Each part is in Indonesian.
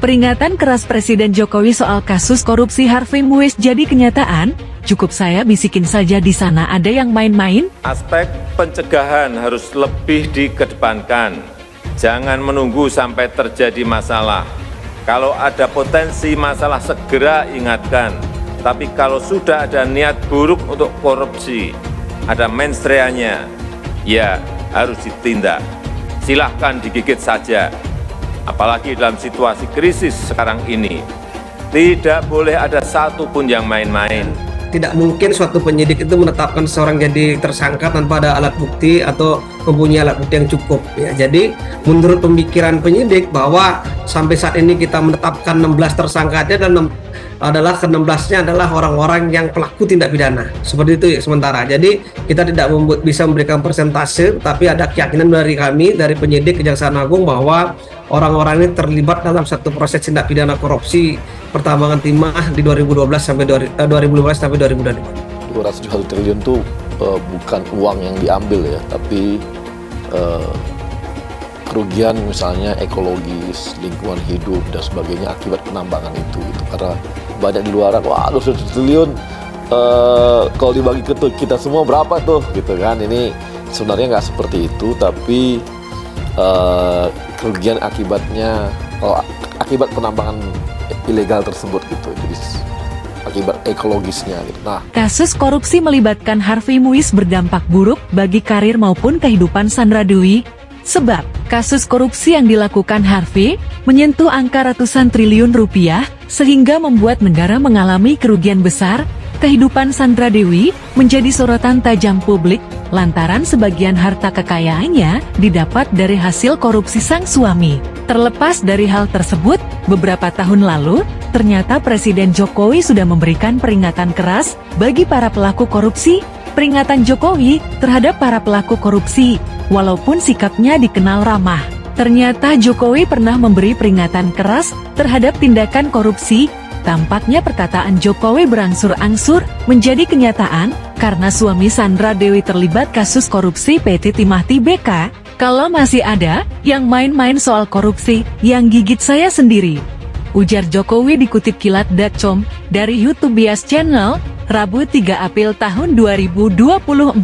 Peringatan keras Presiden Jokowi soal kasus korupsi Harvey Muiz jadi kenyataan. Cukup saya bisikin saja di sana ada yang main-main. Aspek pencegahan harus lebih dikedepankan. Jangan menunggu sampai terjadi masalah. Kalau ada potensi masalah segera ingatkan. Tapi kalau sudah ada niat buruk untuk korupsi, ada mensreanya, ya harus ditindak. Silahkan digigit saja. Apalagi dalam situasi krisis sekarang ini, tidak boleh ada satupun yang main-main. Tidak mungkin suatu penyidik itu menetapkan seseorang jadi tersangka tanpa ada alat bukti atau mempunyai alat bukti yang cukup. Ya, jadi menurut pemikiran penyidik bahwa sampai saat ini kita menetapkan 16 tersangka dan adalah ke-16-nya adalah orang-orang yang pelaku tindak pidana. Seperti itu ya sementara. Jadi kita tidak bisa memberikan persentase, tapi ada keyakinan dari kami, dari penyidik Kejaksaan Agung bahwa orang-orang ini terlibat dalam satu proses tindak pidana korupsi pertambangan timah di 2015 sampai 2022. 271 triliun itu bukan uang yang diambil ya, tapi kerugian misalnya ekologis, lingkungan hidup dan sebagainya akibat penambangan itu karena banyak di luaran, wah 200 triliun kalau dibagi ke kita semua berapa tuh gitu kan. Ini sebenarnya nggak seperti itu, tapi kerugian akibatnya akibat penambangan ilegal tersebut gitu, jadi akibat ekologisnya gitu. Nah, kasus korupsi melibatkan Harvey Muiz berdampak buruk bagi karir maupun kehidupan Sandra Dewi. Sebab, kasus korupsi yang dilakukan Harvey menyentuh angka ratusan triliun rupiah, sehingga membuat negara mengalami kerugian besar. Kehidupan Sandra Dewi menjadi sorotan tajam publik, lantaran sebagian harta kekayaannya didapat dari hasil korupsi sang suami. Terlepas dari hal tersebut, beberapa tahun lalu, ternyata Presiden Jokowi sudah memberikan peringatan keras bagi para pelaku korupsi. Peringatan Jokowi terhadap para pelaku korupsi, walaupun sikapnya dikenal ramah. Ternyata Jokowi pernah memberi peringatan keras terhadap tindakan korupsi. Tampaknya perkataan Jokowi berangsur-angsur menjadi kenyataan karena suami Sandra Dewi terlibat kasus korupsi PT Timah Tbk. Kalau masih ada yang main-main soal korupsi, yang gigit saya sendiri. Ujar Jokowi dikutip kilat.com dari YouTube Bias Channel, Rabu 3 April tahun 2024.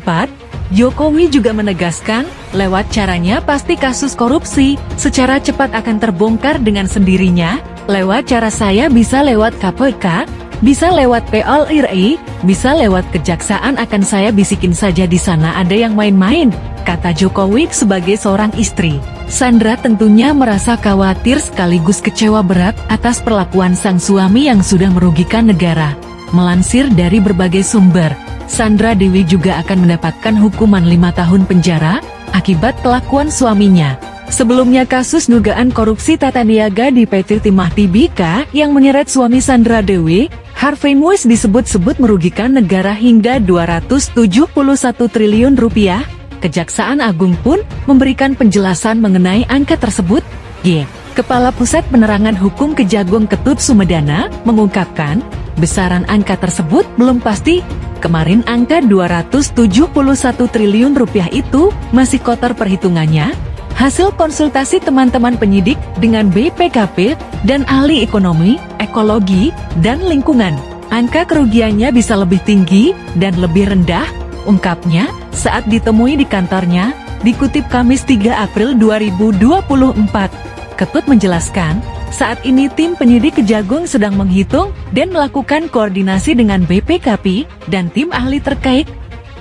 Jokowi juga menegaskan, lewat caranya pasti kasus korupsi secara cepat akan terbongkar dengan sendirinya. Lewat cara saya bisa lewat KPK, bisa lewat POLRI, bisa lewat kejaksaan, akan saya bisikin saja di sana ada yang main-main, kata Jokowi sebagai seorang istri. Sandra tentunya merasa khawatir sekaligus kecewa berat atas perlakuan sang suami yang sudah merugikan negara. Melansir dari berbagai sumber, Sandra Dewi juga akan mendapatkan hukuman 5 tahun penjara akibat kelakuan suaminya. Sebelumnya kasus dugaan korupsi tata niaga di PT Timah Tbk yang menyeret suami Sandra Dewi, Harvey Muiz disebut-sebut merugikan negara hingga 271 triliun rupiah. Kejaksaan Agung pun memberikan penjelasan mengenai angka tersebut. Kepala Pusat Penerangan Hukum Kejagung Ketut Sumedana mengungkapkan, besaran angka tersebut belum pasti. Kemarin angka 271 triliun rupiah itu masih kotor perhitungannya. Hasil konsultasi teman-teman penyidik dengan BPKP dan ahli ekonomi, ekologi, dan lingkungan, angka kerugiannya bisa lebih tinggi dan lebih rendah, ungkapnya saat ditemui di kantornya, dikutip Kamis 3 April 2024. Ketut menjelaskan, saat ini tim penyidik Kejagung sedang menghitung dan melakukan koordinasi dengan BPKP dan tim ahli terkait.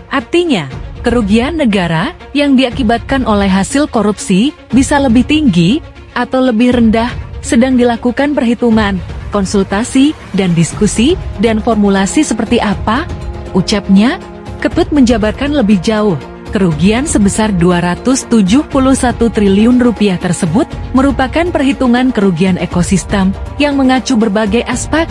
Artinya, kerugian negara yang diakibatkan oleh hasil korupsi bisa lebih tinggi atau lebih rendah, sedang dilakukan perhitungan, konsultasi, dan diskusi, dan formulasi seperti apa, ucapnya. Ketut menjabarkan lebih jauh, kerugian sebesar 271 triliun rupiah tersebut merupakan perhitungan kerugian ekosistem yang mengacu berbagai aspek.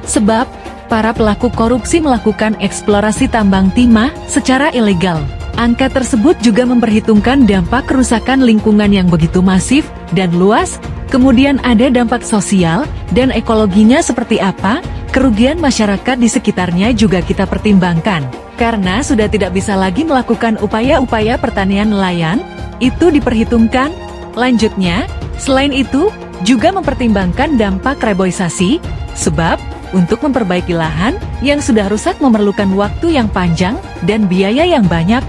Sebab, para pelaku korupsi melakukan eksplorasi tambang timah secara ilegal. Angka tersebut juga memperhitungkan dampak kerusakan lingkungan yang begitu masif dan luas, kemudian ada dampak sosial dan ekologinya seperti apa, kerugian masyarakat di sekitarnya juga kita pertimbangkan. Karena sudah tidak bisa lagi melakukan upaya-upaya pertanian nelayan, itu diperhitungkan. Lanjutnya, Selain itu, juga mempertimbangkan dampak reboisasi, sebab untuk memperbaiki lahan yang sudah rusak memerlukan waktu yang panjang dan biaya yang banyak